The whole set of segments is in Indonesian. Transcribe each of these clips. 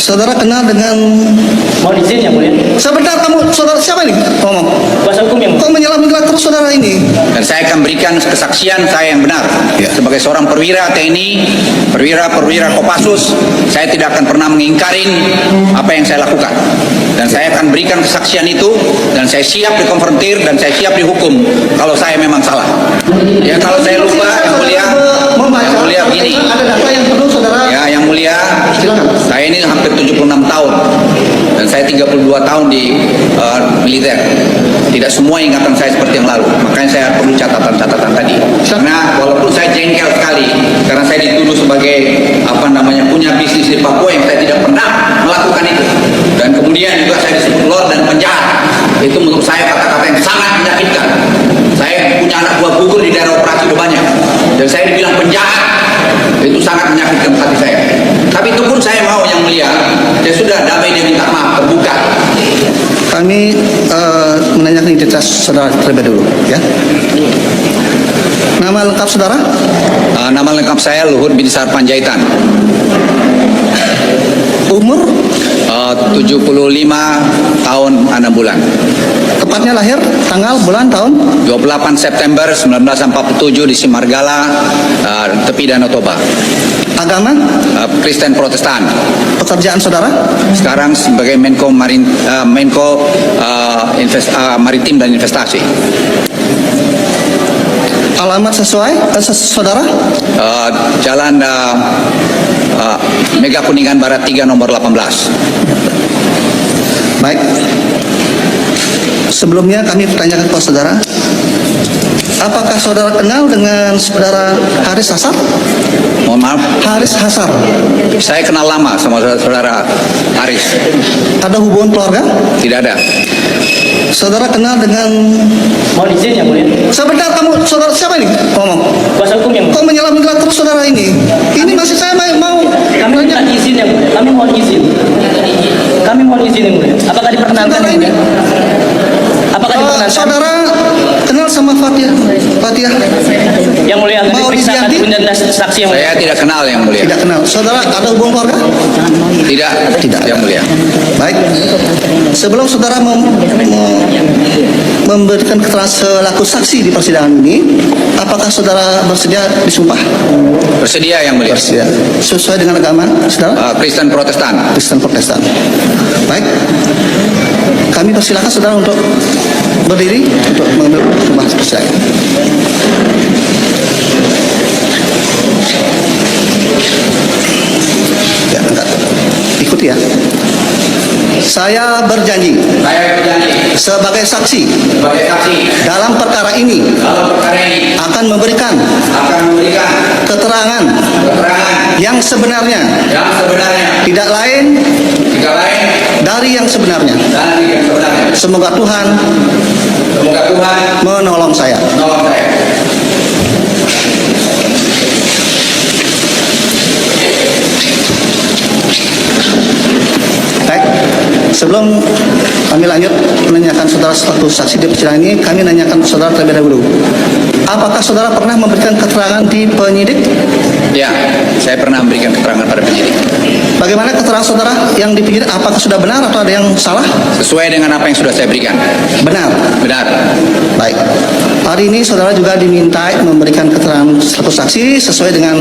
Saudara kenal dengan... Mohon izin yang mulia. Sebentar, kamu saudara siapa ini? Ngomong. Kuasa hukum yang mulia. Kok menyelam-menyelam terus saudara ini? Dan saya akan berikan kesaksian saya yang benar. Sebagai seorang perwira TNI, perwira Kopassus, saya tidak akan pernah mengingkarin apa yang saya lakukan. Dan saya akan berikan kesaksian itu, dan saya siap dikonfrontir, dan saya siap dihukum kalau saya memang salah. Ya, kalau saya lupa, yang mulia begini. Ada data yang perlu saudara. Ya, yang mulia, saya ini hampir 76 tahun, dan saya 32 tahun di militer. Tidak semua ingatan saya seperti yang lalu, makanya saya perlu catatan-catatan tadi. Karena walaupun saya jengkel sekali, karena saya dituduh sebagai punya bisnis di Papua yang saya tidak pernah melakukan itu. Dan kemudian juga saya disebut lord dan penjahat. Itu menurut saya kata-kata yang sangat menyakitkan. Saya punya anak buah gugur di daerah operasi udah banyak, dan saya dibilang penjahat. Itu sangat menyakitkan hati saya. Tapi itu pun saya mau yang mulia. Ya sudah, damai dia minta maaf, terbuka. Kami menanyakan identitas saudara terlebih dulu, ya. Nama lengkap saudara? Nama lengkap saya Luhut Binsar Panjaitan. Umur? 75 tahun 6 bulan. Tepatnya lahir, tanggal, bulan, tahun? 28 September 1947 di Simargala, tepi Danau Toba. Agama? Kristen Protestan. Pekerjaan saudara? Sekarang sebagai Menko Maritim dan Investasi. Alamat sesuai saudara? Jalan Mega Kuningan Barat 3 nomor 18. Baik. Sebelumnya kami bertanyakan kepada saudara, apakah saudara kenal dengan saudara Haris Hasar? Mohon maaf, Haris Hasar. saya kenal lama sama saudara Haris. Ada hubungan keluarga? Tidak ada. Saudara kenal dengan... Mohon izin yang mulia. Sebentar, kamu saudara siapa ini? Ngomong. Kuasa hukum yang mulia. Kok menyelam-menyelam terus saudara ini? Ini masih saya mau Kami minta izin yang mulia. Kami mohon izin. Kami mohon izin yang mulia. Apakah diperkenankan saudara yang ini. mulia? Apakah diperkenankan? Saudara kenal sama Fatia? Yang mulia akan Mau diperiksa diganti? dan saksi yang mulia. Saya tidak kenal yang mulia. Tidak kenal. Saudara ada hubungan keluarga? Tidak yang mulia. Baik. Sebelum saudara memberikan keterangan selaku saksi di persidangan ini, apakah saudara bersedia disumpah? Bersedia yang mulia. Bersedia. Sesuai dengan agama saudara? Kristen Protestan. Kristen Protestan. Baik. Kami persilakan saudara untuk berdiri untuk mengambil sumpah persidangan. Ya, enggak. Ikuti ya. Saya berjanji sebagai saksi dalam perkara ini akan memberikan keterangan yang sebenarnya tidak lain dari yang sebenarnya. Semoga Tuhan menolong saya. Baik, sebelum kami lanjut menanyakan saudara satu saksi di persidangan ini, kami nanyakan saudara terlebih dahulu. Apakah saudara pernah memberikan keterangan di penyidik? Ya, saya pernah memberikan keterangan pada penyidik. Bagaimana keterangan saudara yang di penyidik? Apakah sudah benar atau ada yang salah? Sesuai dengan apa yang sudah saya berikan. Benar. Benar. Baik. Hari ini saudara juga diminta memberikan keterangan satu saksi sesuai dengan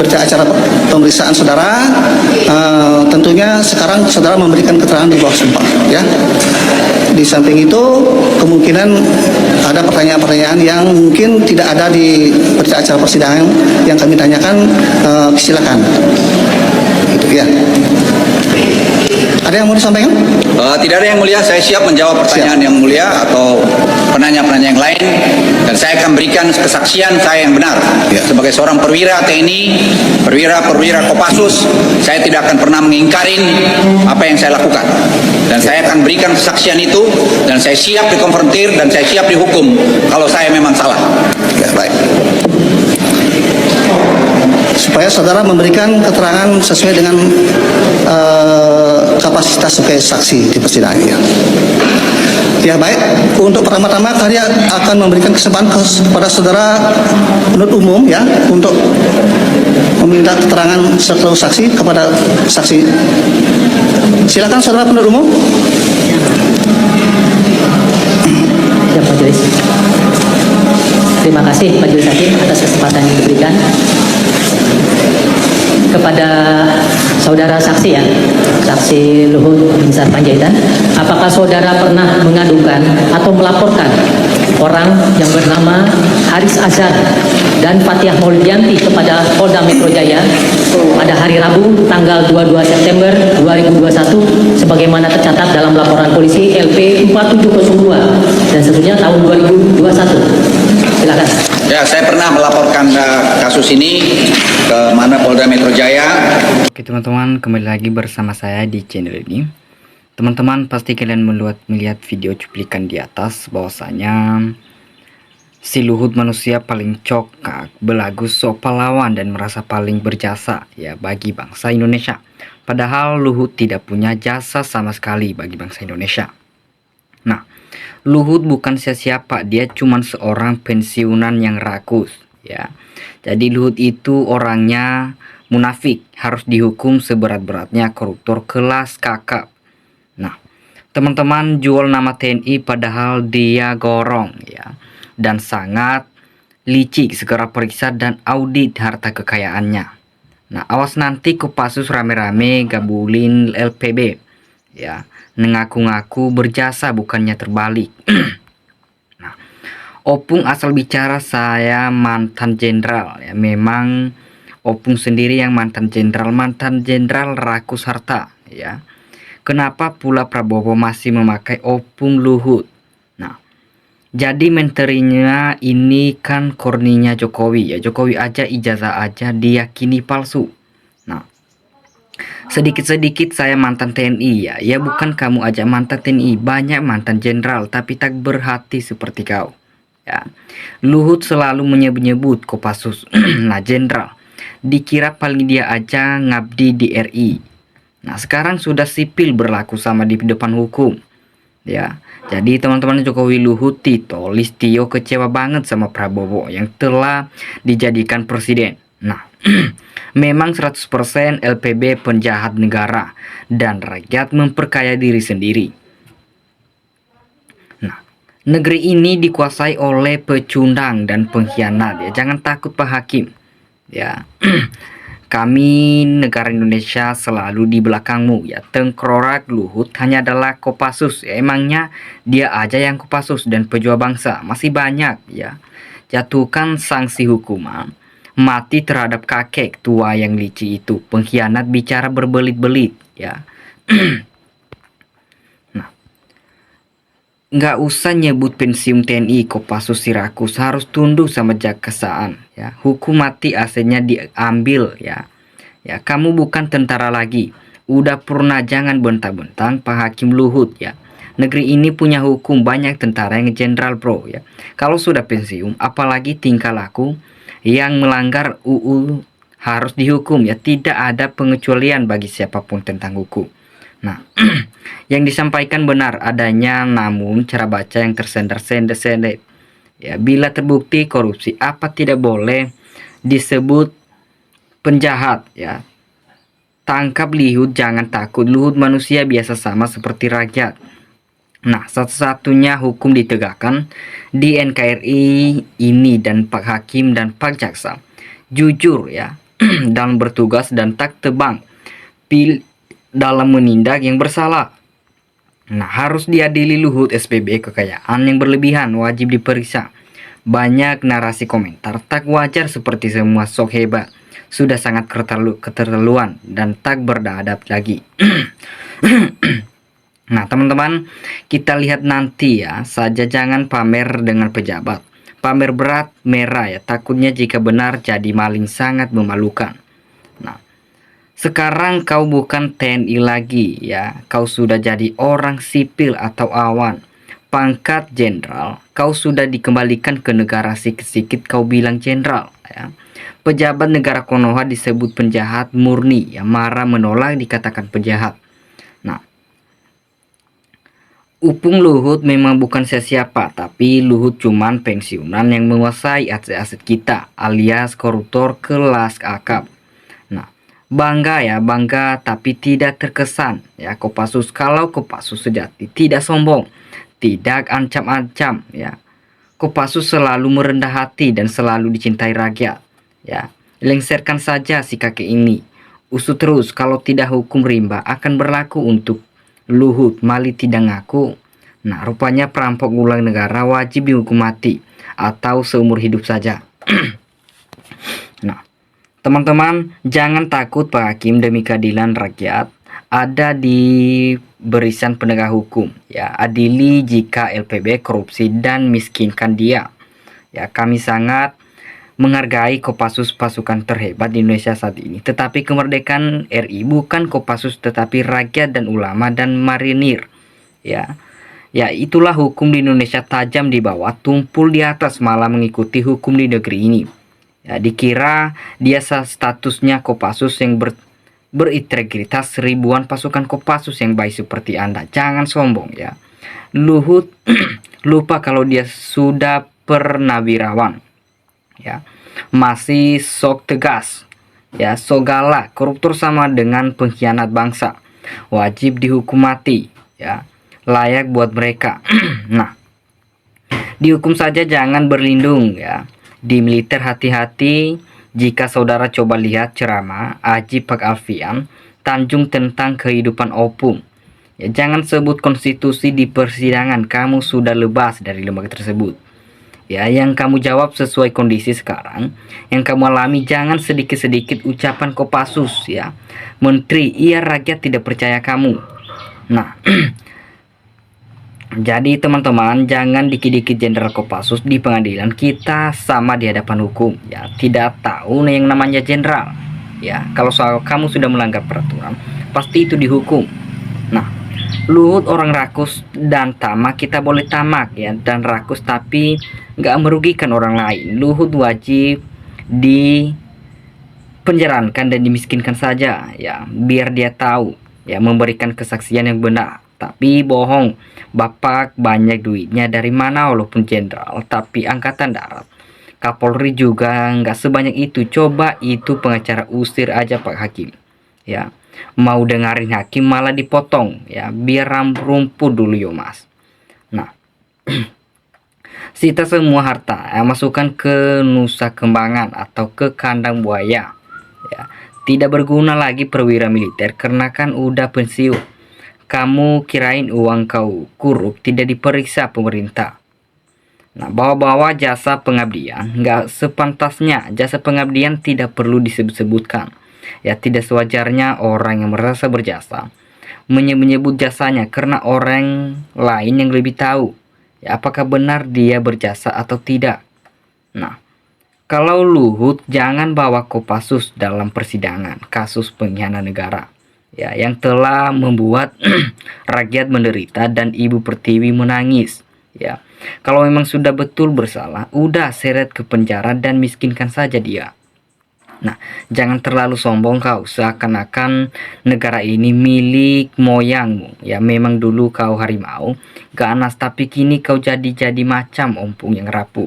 berita acara pemeriksaan saudara. Tentunya sekarang saudara memberikan keterangan di bawah sumpah, ya. Di samping itu kemungkinan ada pertanyaan-pertanyaan yang mungkin tidak ada di berita acara persidangan yang kami tanyakan. Silakan. Itu ya. Ada yang mau disampaikan? Tidak ada yang mulia. Saya siap menjawab pertanyaan yang mulia atau penanya-penanya yang lain, dan saya akan berikan kesaksian saya yang benar. Sebagai seorang perwira TNI, perwira Kopassus, saya tidak akan pernah mengingkarin apa yang saya lakukan, dan saya akan berikan kesaksian itu, dan saya siap dikonfrontir, dan saya siap dihukum kalau saya memang salah. Ya, baik. Supaya saudara memberikan keterangan sesuai dengan kapasitas sebagai saksi di persidangan. Ya baik, untuk pertama-tama kami akan memberikan kesempatan kepada saudara penuntut umum ya untuk meminta keterangan seluruh saksi kepada saksi. Silakan saudara penuntut umum. Ya, Majelis. Terima kasih Majelis Hakim atas kesempatan yang diberikan kepada saudara saksi ya, saksi Luhut Binsar Panjaitan. Apakah saudara pernah mengadukan atau melaporkan orang yang bernama Haris Azhar dan Fatihah Maulidianti kepada Polda Metro Jaya pada hari Rabu tanggal 22 September 2021 sebagaimana tercatat dalam laporan polisi LP 4702 dan seterusnya tahun 2021? Silakan. Ya, saya pernah melaporkan kasus ini ke mana Polda Metro Jaya. Oke teman-teman, kembali lagi bersama saya di channel ini. Teman-teman pasti kalian melihat video cuplikan di atas bahwasanya si Luhut manusia paling cokak, belagu, sok pahlawan dan merasa paling berjasa ya bagi bangsa Indonesia. Padahal Luhut tidak punya jasa sama sekali bagi bangsa Indonesia. Nah, Luhut bukan siapa-siapa, dia cuma seorang pensiunan yang rakus ya. Jadi Luhut itu orangnya munafik, harus dihukum seberat-beratnya, koruptor kelas kakap. Nah, teman-teman jual nama TNI padahal dia gorong ya, dan sangat licik. Segera periksa dan audit harta kekayaannya. Nah, awas nanti Kopassus rame-rame gabulin LPB ya, ngaku-ngaku berjasa bukannya terbalik. Nah, Opung asal bicara saya mantan jenderal ya, memang Opung sendiri yang mantan jenderal rakus harta ya. Kenapa pula Prabowo masih memakai Opung Luhut? Nah, jadi menterinya ini kan korninya Jokowi ya. Jokowi aja ijazah aja diyakini palsu. Nah, sedikit-sedikit saya mantan TNI ya. Ya bukan kamu aja mantan TNI, banyak mantan jenderal tapi tak berhati seperti kau. Ya. Luhut selalu menyebut Kopassus. Nah, jenderal dikira paling dia aja ngabdi di RI. Nah, sekarang sudah sipil berlaku sama di depan hukum. Ya. Jadi teman-teman Jokowi, Luhut, Tito, Listio kecewa banget sama Prabowo yang telah dijadikan presiden. Nah, memang 100% LPB penjahat negara dan rakyat memperkaya diri sendiri. Nah, negeri ini dikuasai oleh pecundang dan pengkhianat ya. Jangan takut Pak Hakim. Ya. Kami negara Indonesia selalu di belakangmu ya. Tengkorak Luhut hanya adalah Kopassus ya. Emangnya dia aja yang Kopassus dan pejuang bangsa masih banyak ya. Jatuhkan sanksi hukuman mati terhadap kakek tua yang licik itu, pengkhianat bicara berbelit-belit ya. Nah, nggak usah nyebut pensiun TNI Kopassus Sirakus, harus tunduk sama jaksaan ya. Hukum mati aslinya diambil ya. Ya, kamu bukan tentara lagi. Udah purna, jangan bentang-bentang Pak Hakim Luhut ya. Negeri ini punya hukum, banyak tentara yang jenderal bro ya. Kalau sudah pensiun, apalagi tingkah laku yang melanggar UU harus dihukum ya. Tidak ada pengecualian bagi siapapun tentang hukum. Nah, yang disampaikan benar adanya, namun cara baca yang tersender-sender ya. Bila terbukti korupsi, apa tidak boleh disebut penjahat ya. Tangkap Luhut, jangan takut. Luhut manusia biasa sama seperti rakyat. Nah, satu-satunya hukum ditegakkan di NKRI ini dan Pak Hakim dan Pak Jaksa jujur ya dalam bertugas dan tak tebang pilih dalam menindak yang bersalah. Nah, harus diadili Luhut. SPB kekayaan yang berlebihan wajib diperiksa. Banyak narasi komentar tak wajar seperti semua sok hebat, sudah sangat keterlaluan dan tak beradab lagi. Nah, teman-teman, kita lihat nanti ya saja, jangan pamer dengan pejabat. Pamer berat merah ya, takutnya jika benar jadi maling, sangat memalukan. Nah, sekarang kau bukan TNI lagi ya, kau sudah jadi orang sipil atau awan. Pangkat jenderal, kau sudah dikembalikan ke negara, sikit-sikit kau bilang jenderal ya. Pejabat negara Konoha disebut penjahat murni ya, marah menolak dikatakan penjahat. Nah, Upung Luhut memang bukan siapa, tapi Luhut cuman pensiunan yang menguasai aset-aset kita, alias koruptor kelas kakap. Nah, bangga ya, bangga tapi tidak terkesan. Ya, Kopassus kalau Kopassus sejati, tidak sombong, tidak ancam-ancam. Ya, Kopassus selalu merendah hati dan selalu dicintai rakyat. Ya, lengserkan saja si kakek ini. Usut terus, kalau tidak hukum rimba akan berlaku untuk Luhut Mali tidak ngaku. Nah, rupanya perampok ulang negara wajib dihukum mati atau seumur hidup saja. Nah, teman-teman, jangan takut Pak Hakim, demi keadilan rakyat ada di barisan penegak hukum. Ya, adili jika LPB korupsi dan miskinkan dia. Ya, kami sangat menghargai Kopassus, pasukan terhebat di Indonesia saat ini. Tetapi kemerdekaan RI bukan Kopassus tetapi rakyat dan ulama dan marinir. Ya. Ya, itulah hukum di Indonesia, tajam di bawah, tumpul di atas, malah mengikuti hukum di negeri ini. Ya, dikira dia statusnya Kopassus yang berintegritas, ribuan pasukan Kopassus yang baik seperti Anda. Jangan sombong ya. Luhut lupa kalau dia sudah pernawirawan. Ya, masih sok tegas, ya, sok galak. Koruptor sama dengan pengkhianat bangsa, wajib dihukum mati, ya, layak buat mereka. Nah, dihukum saja, jangan berlindung ya. Di militer hati-hati. Jika saudara coba lihat ceramah Haji Pak Alfian Tanjung tentang kehidupan opung, ya, jangan sebut konstitusi di persidangan, kamu sudah lepas dari lembaga tersebut. Ya, yang kamu jawab sesuai kondisi sekarang yang kamu alami. Jangan sedikit-sedikit ucapan Kopassus ya. Menteri, iya rakyat tidak percaya kamu. Nah, jadi teman-teman, jangan dikit-dikit Jenderal Kopassus di pengadilan. Kita sama di hadapan hukum ya. Tidak tahu yang namanya jenderal. Ya, kalau soal kamu sudah melanggar peraturan, pasti itu dihukum. Nah, Luhut orang rakus dan tamak, kita boleh tamak ya dan rakus tapi nggak merugikan orang lain. Luhut wajib dipenjarakan dan dimiskinkan saja ya, biar dia tahu ya, memberikan kesaksian yang benar. Tapi bohong, Bapak banyak duitnya dari mana walaupun jenderal, tapi angkatan darat Kapolri juga nggak sebanyak itu. Coba itu pengacara usir aja Pak Hakim ya. Mau dengerin hakim malah dipotong ya, biar rumput dulu yo mas. Nah, sita semua harta ya, masukkan ke Nusa Kembangan atau ke kandang buaya ya. Tidak berguna lagi perwira militer karena kan udah pensiun. Kamu kirain uang kau kurup tidak diperiksa pemerintah. Nah, bawa-bawa jasa pengabdian nggak sepantasnya. Jasa pengabdian tidak perlu disebut-sebutkan. Ya, tidak sewajarnya orang yang merasa berjasa menyebut jasanya karena orang lain yang lebih tahu ya, apakah benar dia berjasa atau tidak. Nah, kalau Luhut jangan bawa Kopassus dalam persidangan kasus pengkhianatan negara ya, yang telah membuat rakyat menderita dan Ibu Pertiwi menangis ya. Kalau memang sudah betul bersalah, udah seret ke penjara dan miskinkan saja dia. Nah, jangan terlalu sombong kau, seakan-akan negara ini milik moyangmu. Ya, memang dulu kau harimau, ganas, tapi kini kau jadi macam ompung yang rapuh.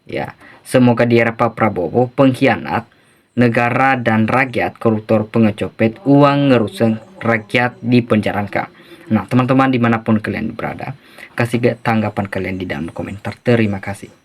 Ya, semoga di era Pak Prabowo, pengkhianat negara dan rakyat, koruptor, pengecopet, uang ngerusak rakyat dipenjarakan. Nah, teman-teman dimanapun kalian berada, kasih tanggapan kalian di dalam komentar. Terima kasih.